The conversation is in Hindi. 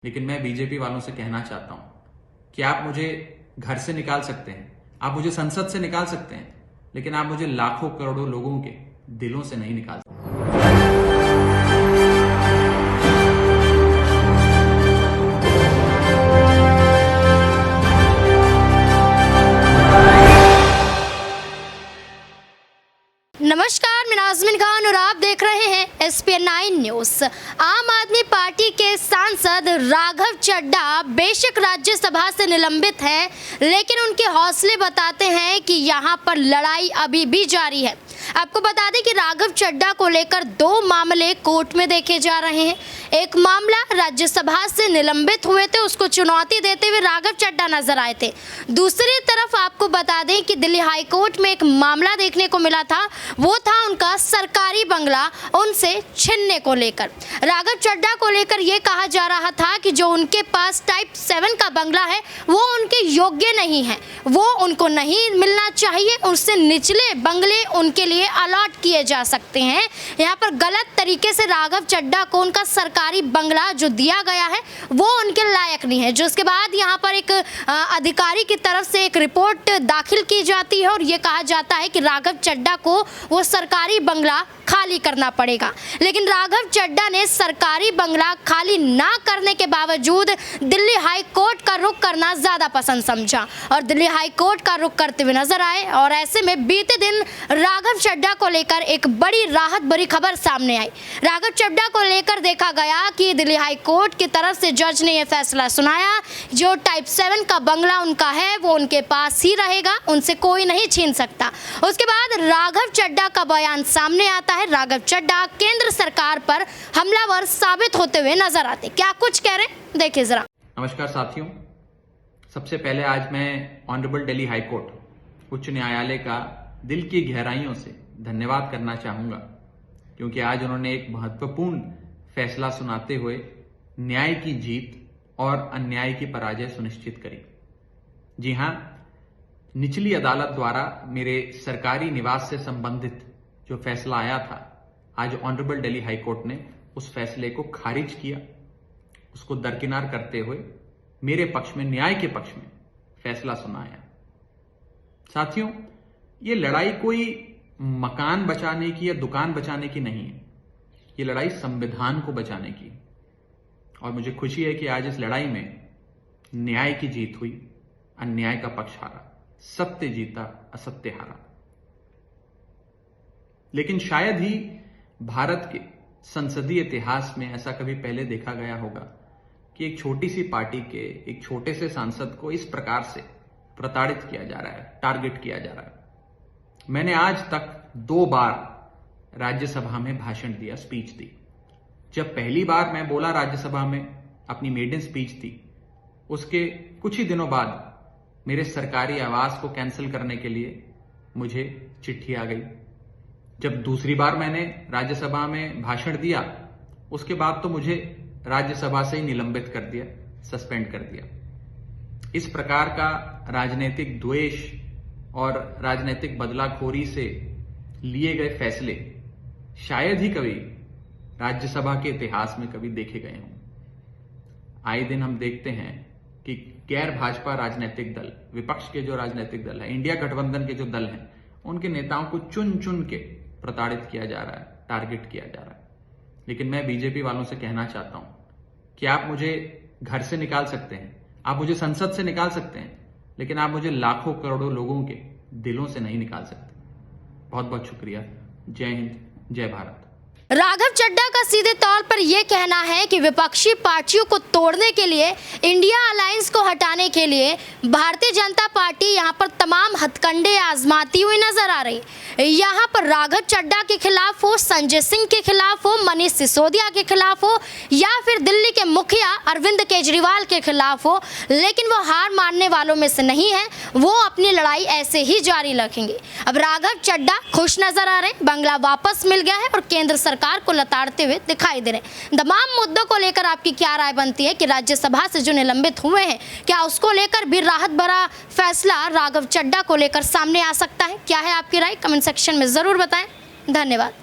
लेकिन मैं बीजेपी वालों से कहना चाहता हूं कि आप मुझे घर से निकाल सकते हैं, आप मुझे संसद से निकाल सकते हैं, लेकिन आप मुझे लाखों करोड़ों लोगों के दिलों से नहीं निकाल सकते। नमस्कार, मैं नाज़मीन खान और आप देख रहे हैं SPN9 न्यूज़। आम आदमी पार्टी के सांसद राघव चड्ढा बेशक राज्यसभा से निलंबित हैं, लेकिन उनके हौसले बताते हैं कि यहां पर लड़ाई अभी भी जारी है। आपको बता दें कि राघव चड्ढा को लेकर दो मामले कोर्ट में देखे जा रहे हैं। एक मामला राज्यसभा से निलंबित हुए थे, उसको चुनौती देते हुए राघव चड्ढा नजर आए थे। दूसरी तरफ आपको बता दें कि दिल्ली हाई कोर्ट में एक मामला देखने को मिला था, वो था उनका सरकारी बंगला उनसे छीनने को लेकर। राघव चड्ढा को लेकर ये कहा जा रहा था कि जो उनके पास टाइप 7 का बंगला है वो उनके योग्य नहीं है, वो उनको नहीं मिलना चाहिए, उससे निचले बंगले उनके लिए अलॉट किए जा सकते हैं। यहाँ पर गलत तरीके से राघव चड्ढा को उनका सरकारी बंगला जो दिया गया है वो उनके लायक नहीं है। जो उसके बाद यहाँ पर एक अधिकारी की तरफ से एक रिपोर्ट दाखिल की जाती है और ये कहा जाता है कि राघव चड्ढा को वो सरकारी बंगला खाली करना पड़ेगा। लेकिन राघव चड्ढा ने सरकारी बंगला खाली ना करने के बावजूद दिल्ली हाई कोर्ट का रुख करना ज्यादा पसंद समझा और दिल्ली हाई कोर्ट का रुख करते हुए नजर आए। और ऐसे में बीते दिन राघव चड्ढा को लेकर एक बड़ी राहत भरी खबर सामने आई। राघव चड्ढा को लेकर देखा गया कि दिल्ली हाई कोर्ट की तरफ से जज ने यह फैसला सुनाया, जो टाइप 7 का बंगला उनका है वो उनके पास ही रहेगा, उनसे कोई नहीं छीन सकता। उसके बाद राघव चड्ढा का बयान सामने आता है। राघव चड्ढा केंद्र सरकार पर हमलावर साबित होते हुए नजर आते। क्या कुछ कह रहे हैं, देखिए जरा। नमस्कार साथियों, सबसे पहले आज मैं ऑनरेबल दिल्ली हाई कोर्ट उच्च न्यायालय का दिल की गहराइयों से धन्यवाद करना चाहूंगा, क्योंकि आज उन्होंने एक महत्वपूर्ण फैसला सुनाते हुए न्याय की जीत और अन्याय की पराजय सुनिश्चित करी। जी हां, निचली अदालत द्वारा मेरे सरकारी निवास से संबंधित जो फैसला आया था, आज ऑनरेबल दिल्ली हाई कोर्ट ने उस फैसले को खारिज किया, उसको दरकिनार करते हुए मेरे पक्ष में, न्याय के पक्ष में फैसला सुनाया। साथियों, ये लड़ाई कोई मकान बचाने की या दुकान बचाने की नहीं है, ये लड़ाई संविधान को बचाने की। और मुझे खुशी है कि आज इस लड़ाई में न्याय की जीत हुई, अन्याय का पक्ष हारा, सत्य जीता, असत्य हारा। लेकिन शायद ही भारत के संसदीय इतिहास में ऐसा कभी पहले देखा गया होगा कि एक छोटी सी पार्टी के एक छोटे से सांसद को इस प्रकार से प्रताड़ित किया जा रहा है, टारगेट किया जा रहा है। मैंने आज तक 2 बार राज्यसभा में भाषण दिया, स्पीच दी। जब पहली बार मैं बोला राज्यसभा में, अपनी मेडन स्पीच थी, उसके कुछ ही दिनों बाद मेरे सरकारी आवास को कैंसिल करने के लिए मुझे चिट्ठी आ गई। जब दूसरी बार मैंने राज्यसभा में भाषण दिया, उसके बाद तो मुझे राज्यसभा से ही निलंबित कर दिया, सस्पेंड कर दिया। इस प्रकार का राजनीतिक द्वेष और राजनीतिक बदलाखोरी से लिए गए फैसले शायद ही कभी राज्यसभा के इतिहास में कभी देखे गए हों। आए दिन हम देखते हैं कि गैर भाजपा राजनीतिक दल, विपक्ष के जो राजनीतिक दल है, इंडिया गठबंधन के जो दल हैं, उनके नेताओं को चुन चुन के प्रताड़ित किया जा रहा है, टारगेट किया जा रहा है। लेकिन मैं बीजेपी वालों से कहना चाहता हूं कि आप मुझे घर से निकाल सकते हैं, आप मुझे संसद से निकाल सकते हैं, लेकिन आप मुझे लाखों करोड़ों लोगों के दिलों से नहीं निकाल सकते। बहुत बहुत शुक्रिया। जय हिंद, जय भारत। राघव चड्ढा का सीधे तौर पर यह कहना है कि विपक्षी पार्टियों को तोड़ने के लिए, इंडिया अलायंस को हटाने के लिए भारतीय जनता पार्टी यहां पर तमाम हथकंडे आजमाती हुई नजर आ रही। यहां पर राघव चड्ढा के खिलाफ हो, संजय सिंह के खिलाफ हो, मनीष सिसोदिया के खिलाफ हो, या फिर दिल्ली के मुखिया अरविंद केजरीवाल के खिलाफ हो, लेकिन वो हार मानने वालों में से नहीं है। वो अपनी लड़ाई ऐसे ही जारी रखेंगे। अब राघव चड्ढा खुश नजर आ रहे हैं, बंगला वापस मिल गया है और केंद्र सरकार को लताड़ते हुए दिखाई दे रहे हैं। तमाम मुद्दों को लेकर आपकी क्या राय बनती है कि राज्यसभा से जो निलंबित हुए हैं, क्या उसको लेकर भी राहत भरा फैसला राघव चड्ढा को लेकर सामने आ सकता है? क्या है आपकी राय? कमेंट सेक्शन में जरूर बताएं। धन्यवाद।